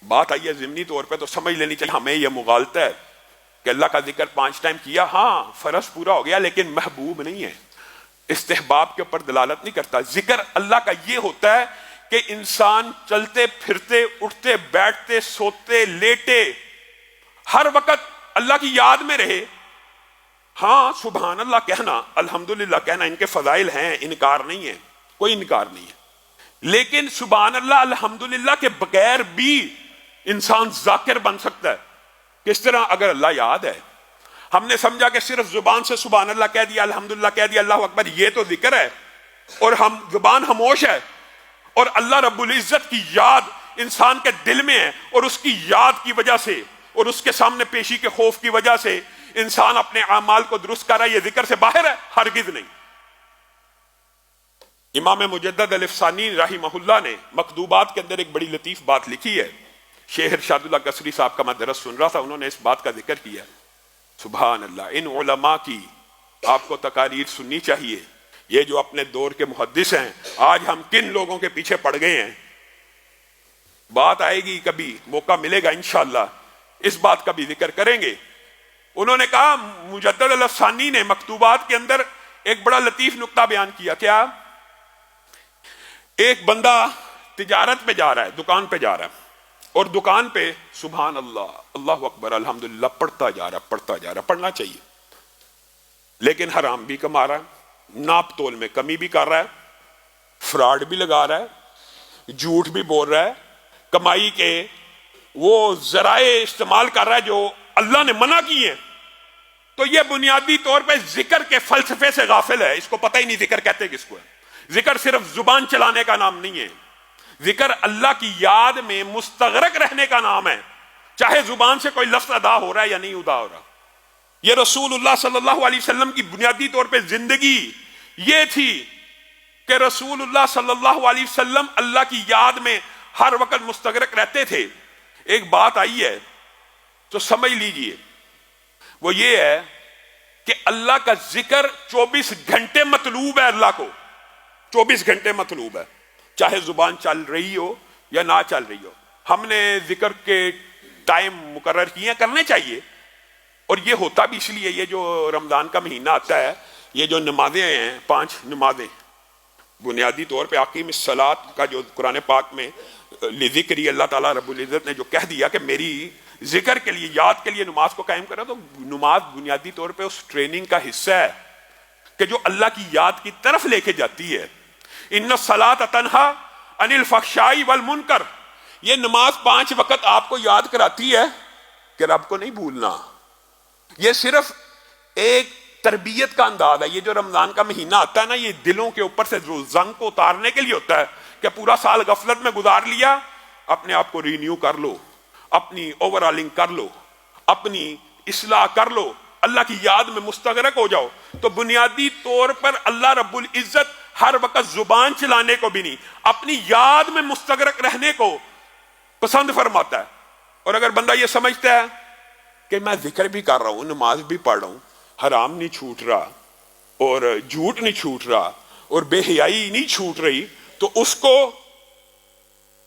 بات آئی ہے ضمنی طور پہ تو سمجھ لینی چاہیے ہمیں یہ مغالطہ ہے کہ اللہ کا ذکر 5 ٹائم کیا، ہاں فرض پورا ہو گیا، لیکن محبوب نہیں ہے، استحباب کے اوپر دلالت نہیں کرتا۔ ذکر اللہ کا یہ ہوتا ہے کہ انسان چلتے پھرتے اٹھتے بیٹھتے سوتے لیٹے ہر وقت اللہ کی یاد میں رہے۔ ہاں سبحان اللہ کہنا، الحمدللہ کہنا، ان کے فضائل ہیں، انکار نہیں ہے، کوئی انکار نہیں ہے، لیکن سبحان اللہ الحمدللہ کے بغیر بھی انسان ذاکر بن سکتا ہے۔ کس طرح؟ اگر اللہ یاد ہے۔ ہم نے سمجھا کہ صرف زبان سے سبحان اللہ کہہ دیا، الحمدللہ کہہ دیا، اللہ اکبر، یہ تو ذکر ہے، اور ہم زبان خاموش ہے، اور اللہ رب العزت کی یاد انسان کے دل میں ہے، اور اس کی یاد کی وجہ سے اور اس کے سامنے پیشی کے خوف کی وجہ سے انسان اپنے اعمال کو درست کر رہا ہے، یہ ذکر سے باہر ہے؟ ہرگز نہیں۔ امام مجدد الافسانی رحمہ اللہ نے مکتوبات کے اندر ایک بڑی لطیف بات لکھی ہے، شیخ ارشاد اللہ قصری صاحب کا میں درس سن رہا تھا، انہوں نے اس بات کا ذکر کیا، سبحان اللہ، ان علماء کی آپ کو تقاریر سننی چاہیے، یہ جو اپنے دور کے محدث ہیں، آج ہم کن لوگوں کے پیچھے پڑ گئے ہیں۔ بات آئے گی، کبھی موقع ملے گا انشاءاللہ اس بات کا بھی ذکر کریں گے۔ انہوں نے کہا، مجدد الافسانی نے مکتوبات کے اندر ایک بڑا لطیف نقطہ بیان کیا، کیا؟ ایک بندہ تجارت پہ جا رہا ہے، دکان پہ جا رہا ہے، اور دکان پہ سبحان اللہ، اللہ اکبر، الحمدللہ پڑھتا جا رہا، پڑھنا چاہیے، لیکن حرام بھی کما رہا ہے، ناپ تول میں کمی بھی کر رہا ہے، فراڈ بھی لگا رہا ہے، جھوٹ بھی بول رہا ہے، کمائی کے وہ ذرائع استعمال کر رہا ہے جو اللہ نے منع کی ہیں، تو یہ بنیادی طور پہ ذکر کے فلسفے سے غافل ہے، اس کو پتہ ہی نہیں ذکر کہتے کس کو ہے۔ ذکر صرف زبان چلانے کا نام نہیں ہے، ذکر اللہ کی یاد میں مستغرق رہنے کا نام ہے، چاہے زبان سے کوئی لفظ ادا ہو رہا ہے یا نہیں ادا ہو رہا۔ یہ رسول اللہ صلی اللہ علیہ وسلم کی بنیادی طور پہ زندگی یہ تھی کہ رسول اللہ صلی اللہ علیہ وسلم اللہ کی یاد میں ہر وقت مستغرق رہتے تھے۔ ایک بات آئی ہے تو سمجھ لیجئے، وہ یہ ہے کہ اللہ کا ذکر 24 گھنٹے مطلوب ہے، اللہ کو 24 گھنٹے مطلوب ہے، چاہے زبان چل رہی ہو یا نہ چل رہی ہو۔ ہم نے ذکر کے ٹائم مقرر کیے ہیں، کرنے چاہیے، اور یہ ہوتا بھی اس لیے، یہ جو رمضان کا مہینہ آتا ہے، یہ جو نمازیں ہیں 5 نمازیں، بنیادی طور پہ اقیم الصلاۃ کا جو قرآن پاک میں لذکری اللہ تعالیٰ رب العزت نے جو کہہ دیا کہ میری ذکر کے لیے، یاد کے لیے نماز کو قائم کرو، تو نماز بنیادی طور پہ اس ٹریننگ کا حصہ ہے کہ جو اللہ کی یاد کی طرف لے کے جاتی ہے۔ ان الصلاۃ تنہا عن الفحشاء والمنکر، یہ نماز 5 وقت آپ کو یاد کراتی ہے کہ رب کو نہیں بھولنا۔ یہ صرف ایک تربیت کا انداز ہے۔ یہ جو رمضان کا مہینہ آتا ہے نا، یہ دلوں کے اوپر سے زنگ کو اتارنے کے لیے ہوتا ہے کہ پورا سال غفلت میں گزار لیا، اپنے آپ کو رینیو کر لو، اپنی اوورالنگ کر لو، اپنی اصلاح کر لو، اللہ کی یاد میں مستغرق ہو جاؤ۔ تو بنیادی طور پر اللہ رب العزت ہر وقت زبان چلانے کو بھی نہیں، اپنی یاد میں مستغرق رہنے کو پسند فرماتا ہے۔ اور اگر بندہ یہ سمجھتا ہے کہ میں ذکر بھی کر رہا ہوں، نماز بھی پڑھ رہا ہوں، حرام نہیں چھوٹ رہا اور جھوٹ نہیں چھوٹ رہا اور بے حیائی نہیں چھوٹ رہی، تو اس کو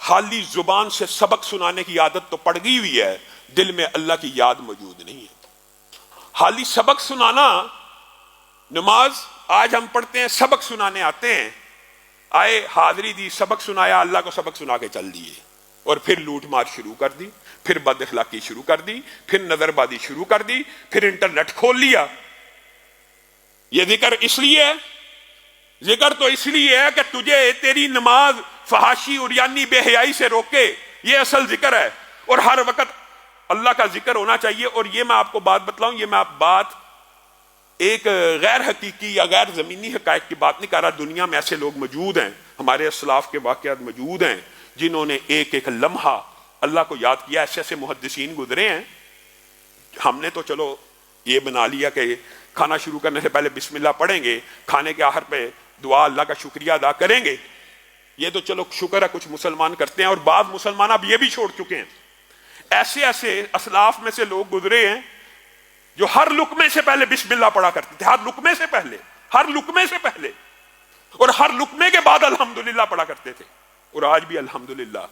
خالی زبان سے سبق سنانے کی عادت تو پڑ گئی ہوئی ہے، دل میں اللہ کی یاد موجود نہیں ہے۔ خالی سبق سنانا، نماز آج ہم پڑھتے ہیں، سبق سنانے آتے ہیں، آئے حاضری دی، سبق سنایا، اللہ کو سبق سنا کے چل دیے، اور پھر لوٹ مار شروع کر دی، پھر بد اخلاقی شروع کر دی، پھر نظر بازی شروع کر دی، پھر انٹرنیٹ کھول لیا۔ یہ ذکر اس لیے ہے، ذکر تو اس لیے ہے کہ تجھے تیری نماز فحاشی اور یعنی بے حیائی سے روکے، یہ اصل ذکر ہے، اور ہر وقت اللہ کا ذکر ہونا چاہیے۔ اور یہ میں آپ کو بات بتلاؤں، یہ میں آپ بات ایک غیر حقیقی یا غیر زمینی حقائق کی بات نہیں کر رہا، دنیا میں ایسے لوگ موجود ہیں، ہمارے اسلاف کے واقعات موجود ہیں جنہوں نے ایک ایک لمحہ اللہ کو یاد کیا، ایسے ایسے محدثین گزرے ہیں۔ ہم نے تو چلو یہ بنا لیا کہ کھانا شروع کرنے سے پہلے بسم اللہ پڑھیں گے، کھانے کے آخر پہ دعا اللہ کا شکریہ ادا کریں گے، یہ تو چلو شکر ہے کچھ مسلمان کرتے ہیں، اور بعض مسلمان اب یہ بھی چھوڑ چکے ہیں۔ ایسے ایسے اسلاف میں سے لوگ گزرے ہیں جو ہر لقمے سے پہلے بسم اللہ پڑھا کرتے تھے، ہر لقمے سے پہلے، ہر لقمے سے پہلے، اور ہر لقمے کے بعد الحمدللہ پڑھا کرتے تھے، اور آج بھی الحمدللہ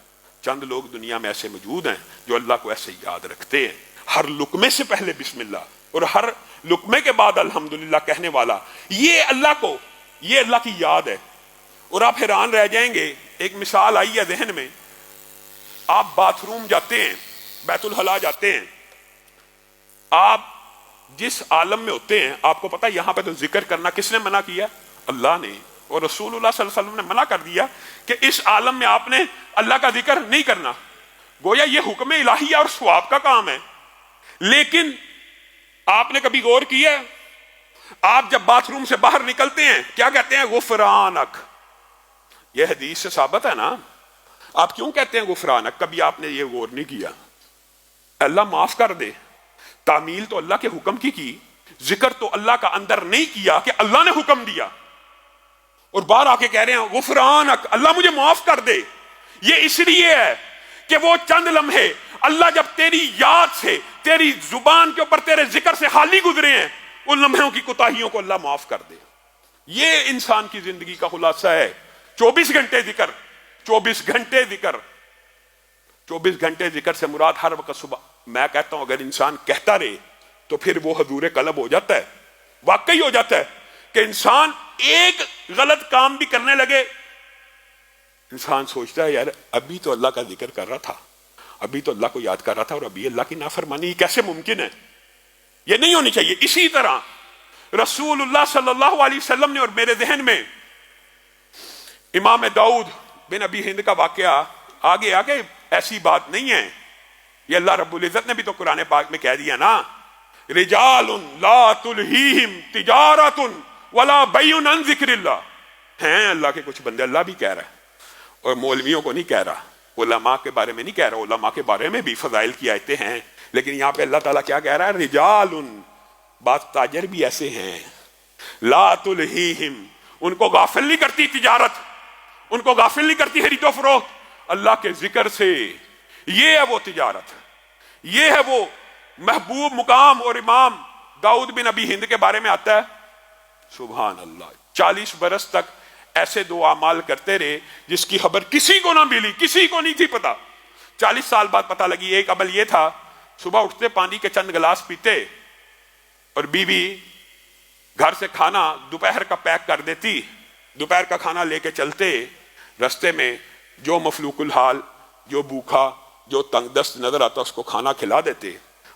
چند لوگ دنیا میں ایسے موجود ہیں جو اللہ کو ایسے یاد رکھتے ہیں، ہر لقمے سے پہلے بسم اللہ اور ہر لقمے کے بعد الحمدللہ کہنے والا، یہ اللہ کی یاد ہے۔ اور آپ حیران رہ جائیں گے، ایک مثال آئی ہے ذہن میں، آپ باتھ روم جاتے ہیں، بیت الخلاء جاتے ہیں، آپ جس عالم میں ہوتے ہیں، آپ کو پتا یہاں پہ تو ذکر کرنا کس نے منع کیا؟ اللہ نے، اور رسول اللہ صلی اللہ علیہ وسلم نے منع کر دیا کہ اس عالم میں آپ نے اللہ کا ذکر نہیں کرنا، گویا یہ حکم الہی اور ثواب کا کام ہے۔ لیکن آپ نے کبھی غور کیا؟ آپ جب باتھ روم سے باہر نکلتے ہیں کیا کہتے ہیں؟ غفرانک۔ یہ حدیث سے ثابت ہے نا، آپ کیوں کہتے ہیں غفرانک؟ کبھی آپ نے یہ غور نہیں کیا؟ اللہ معاف کر دے، تعمیل تو اللہ کے حکم کی، ذکر تو اللہ کا اندر نہیں کیا کہ اللہ نے حکم دیا، اور باہر آ کے کہہ رہے ہیں غفرانک، اللہ مجھے معاف کر دے۔ یہ اس لیے ہے کہ وہ چند لمحے اللہ جب تیری یاد سے، تیری زبان کے اوپر تیرے ذکر سے خالی گزرے ہیں، ان لمحوں کی کوتاہیوں کو اللہ معاف کر دے۔ یہ انسان کی زندگی کا خلاصہ ہے۔ 24 گھنٹے ذکر، 24 گھنٹے ذکر، 24 گھنٹے ذکر سے مراد ہر وقت صبح، میں کہتا ہوں اگر انسان کہتا رہے تو پھر وہ حضور قلب ہو جاتا ہے، واقعی ہو جاتا ہے کہ انسان ایک غلط کام بھی کرنے لگے، انسان سوچتا ہے یار ابھی تو اللہ کا ذکر کر رہا تھا، ابھی تو اللہ کو یاد کر رہا تھا، اور ابھی اللہ کی نافرمانی، کیسے ممکن ہے؟ یہ نہیں ہونی چاہیے۔ اسی طرح رسول اللہ صلی اللہ علیہ وسلم نے، اور میرے ذہن میں امام داؤد بن ابی ہند کا واقعہ آگے ایسی بات نہیں ہے، یہ اللہ رب العزت نے بھی تو قرآن پاک میں کہہ دیا نا، رجال لا تلہیہم تجارت ولا بیع عن ذکر اللہ، ہیں اللہ کے کچھ بندے، اللہ بھی کہہ رہا ہے، اور مولویوں کو نہیں کہہ رہا، علماء کے بارے میں نہیں کہہ رہا، علماء کے بارے میں بھی فضائل کی آیتیں ہیں، لیکن یہاں پہ اللہ تعالیٰ کیا کہہ رہا ہے؟ رجال، بعض تاجر بھی ایسے ہیں، لا تلہیہم، ان کو غافل نہیں کرتی تجارت، ان کو غافل نہیں کرتی خرید و فروخت اللہ کے ذکر سے۔ یہ ہے وہ تجارت، یہ ہے وہ محبوب مقام۔ اور امام داؤد بن ابی ہند کے بارے میں آتا ہے، سبحان اللہ، 40 برس تک ایسے دو اعمال کرتے رہے جس کی خبر کسی کو نہ ملی، کسی کو نہیں تھی پتا، 40 سال بعد پتا لگی۔ ایک عمل یہ تھا، صبح اٹھتے پانی کے چند گلاس پیتے، اور بیوی گھر سے کھانا دوپہر کا پیک کر دیتی، دوپہر کا کھانا لے کے چلتے، رستے میں جو مفلوق الحال، جو بھوکا، جو تنگ دست نظر آتا اس کو کھانا کھلا دیتے،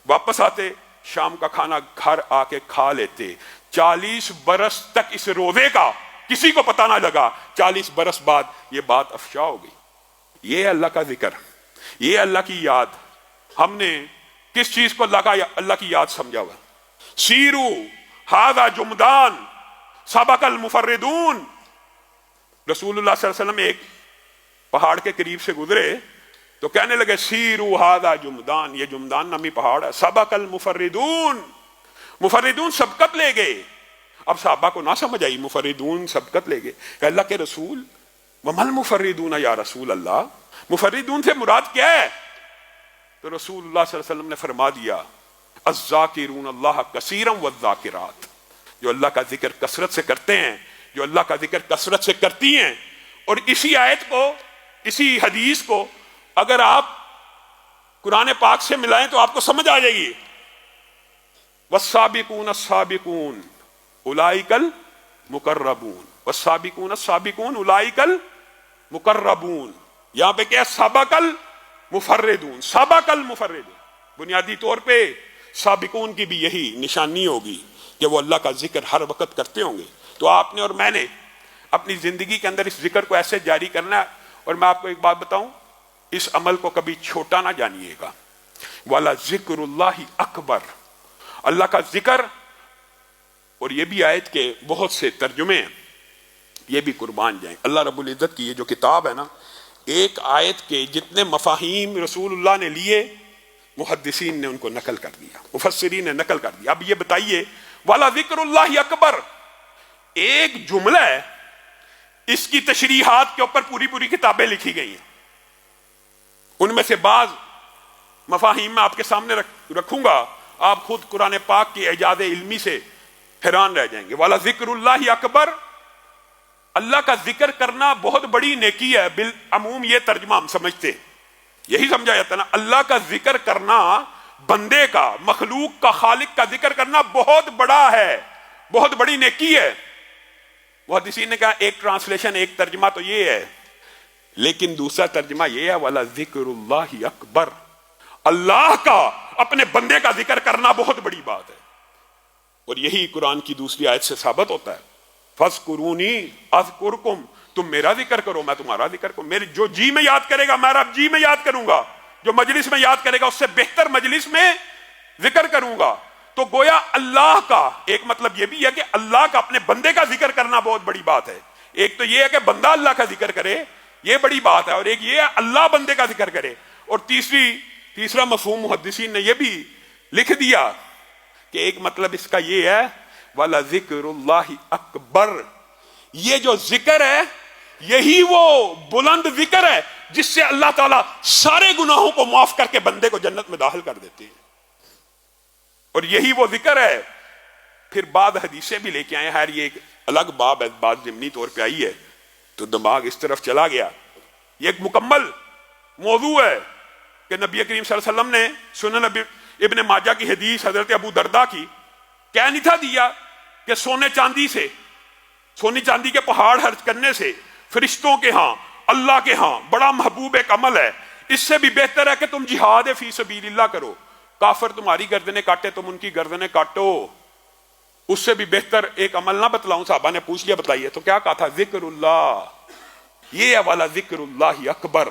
واپس آتے شام کا کھانا گھر آ کے کھا لیتے۔ 40 برس تک اس روزے کا کسی کو پتہ نہ لگا، 40 برس بعد یہ بات افشا ہو گئی۔ یہ اللہ کا ذکر، یہ اللہ کی یاد۔ ہم نے کس چیز کو اللہ کی یاد سمجھا ہوا؟ سیرو ھذا جمدان سبق المفردون، رسول اللہ صلی اللہ علیہ وسلم ایک پہاڑ کے قریب سے گزرے تو کہنے لگے سیرو ھذا جمدان، یہ جمدان نامی پہاڑ ہے، سبق المفردون، مفردون سبقت لے گئے۔ اب صحابہ کو نہ سمجھ آئی، مفردون سبقت لے گئے، کہ اللہ کے رسول ومل مفردون یا رسول اللہ، مفردون سے مراد کیا ہے؟ تو رسول اللہ صلی اللہ علیہ وسلم نے فرما دیا الذاکرون اللہ کثیرا والذاکرات، جو اللہ کا ذکر کثرت سے کرتے ہیں، جو اللہ کا ذکر کثرت سے کرتی ہیں۔ اور اسی آیت کو، اسی حدیث کو اگر آپ قرآن پاک سے ملائیں تو آپ کو سمجھ آ جائے گی، والسابقون السابقون اولئک المقربون، والسابقون السابقون اولئک المقربون۔ یہاں پہ کیا؟ سبق المفردون، سبق المفردون۔ بنیادی طور پہ سابقون کی بھی یہی نشانی ہوگی کہ وہ اللہ کا ذکر ہر وقت کرتے ہوں گے۔ تو آپ نے اور میں نے اپنی زندگی کے اندر اس ذکر کو ایسے جاری کرنا ہے۔ اور میں آپ کو ایک بات بتاؤں، اس عمل کو کبھی چھوٹا نہ جانیے گا، والا ذکر اللہ اکبر، اللہ کا ذکر۔ اور یہ بھی آیت کے بہت سے ترجمے ہیں، یہ بھی قربان جائیں۔ اللہ رب العزت کی یہ جو کتاب ہے نا، ایک آیت کے جتنے مفاہیم رسول اللہ نے لیے، محدثین نے ان کو نقل کر دیا، مفسرین نے نقل کر دیا۔ اب یہ بتائیے والا ذکر اللہ اکبر ایک جملہ ہے، اس کی تشریحات کے اوپر پوری کتابیں لکھی گئی ہیں۔ ان میں سے بعض مفاہیم میں آپ کے سامنے رکھوں گا، آپ خود قرآن پاک کی اعجاز علمی سے حیران رہ جائیں گے۔ والا ذکر اللہ اکبر، اللہ کا ذکر کرنا بہت بڑی نیکی ہے، بالعموم یہ ترجمہ ہم سمجھتے ہیں۔ یہی سمجھا جاتا ہے نا، اللہ کا ذکر کرنا، بندے کا، مخلوق کا، خالق کا ذکر کرنا بہت بڑا ہے، بہت بڑی نیکی ہے۔ محدثین نے کہا ایک ٹرانسلیشن، ایک ترجمہ تو یہ ہے، لیکن دوسرا ترجمہ یہ ہے وَلَا ذِكْرُ اللَّهِ اکبر، اللہ کا اپنے بندے کا ذکر کرنا بہت بڑی بات ہے۔ اور یہی قرآن کی دوسری آیت سے ثابت ہوتا ہے، فَاذْكُرُونِي أَذْكُرْكُمْ، تم میرا ذکر کرو میں تمہارا ذکر کروں، میرے جو جی میں یاد کرے گا میں رب جی میں یاد کروں گا، جو مجلس میں یاد کرے گا اس سے بہتر مجلس میں ذکر کروں گا۔ تو گویا اللہ کا ایک مطلب یہ بھی ہے کہ اللہ کا اپنے بندے کا ذکر کرنا بہت بڑی بات ہے۔ ایک تو یہ ہے کہ بندہ اللہ کا ذکر کرے، یہ بڑی بات ہے، اور ایک یہ ہے اللہ بندے کا ذکر کرے۔ اور تیسرا مفہوم محدثین نے یہ بھی لکھ دیا کہ ایک مطلب اس کا یہ ہے وَلَا ذِكْرُ اللَّهِ اکبر، یہ جو ذکر ہے یہی وہ بلند ذکر ہے جس سے اللہ تعالیٰ سارے گناہوں کو معاف کر کے بندے کو جنت میں داخل کر دیتے ہیں، اور یہی وہ ذکر ہے۔ پھر بعد حدیثیں بھی لے کے آئے، خیر یہ ایک الگ باب ہے، بات ضمنی طور پہ آئی ہے تو دماغ اس طرف چلا گیا۔ یہ ایک مکمل موضوع ہے کہ نبی کریم صلی اللہ علیہ وسلم نے سنن ابن ماجہ کی حدیث حضرت ابو درداء کی کہہ نہیں تھا دیا کہ سونے چاندی کے پہاڑ خرچ کرنے سے فرشتوں کے ہاں، اللہ کے ہاں بڑا محبوب ایک عمل ہے، اس سے بھی بہتر ہے کہ تم جہاد فی سبیل اللہ کرو، کافر تمہاری گردنیں کاٹے تم ان کی گردنیں کاٹو، اس سے بھی بہتر ایک عمل نہ بتلاؤں؟ صحابہ نے پوچھ لیا بتائیے، تو کیا کہا تھا؟ ذکر اللہ، یہ والا ذکر اللہ اکبر۔